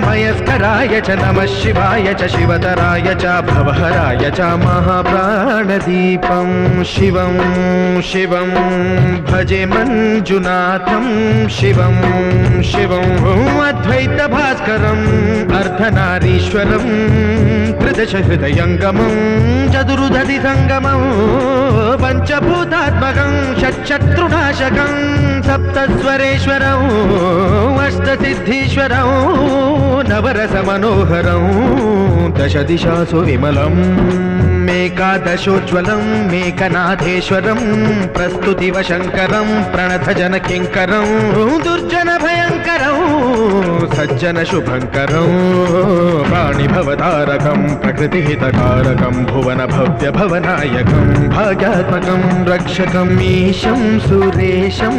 मयस्कराय च नमः शिवाय च शिवतराय च भवहराय च महाप्राणदीपं शिवं शिवं भजे मञ्जुनाथं शिवं शिवं अद्वैतभास्करम् अर्धनारीश्वरं त्रिदशहृदयङ्गमं चतुर्दधिसङ्गमं पञ्चभूतात्मकं षट्शत्रुनाशकं सप्तस्वरेश्वरं अष्टसिद्धीश्वरं नवरसमनोहरं दशदिशासु विमलम् मेकादशोज्ज्वलं मेकनाथेश्वरं प्रस्तुतिवशङ्करं प्रणतजनकिङ्करं दुर्जनभयङ्करं सज्जनशुभङ्करं प्राणिभवतारकं प्रकृतिहितकारकं भुवनभव्यभवनायकं भाग्यात्मकं रक्षकम् ईशं सुरेशं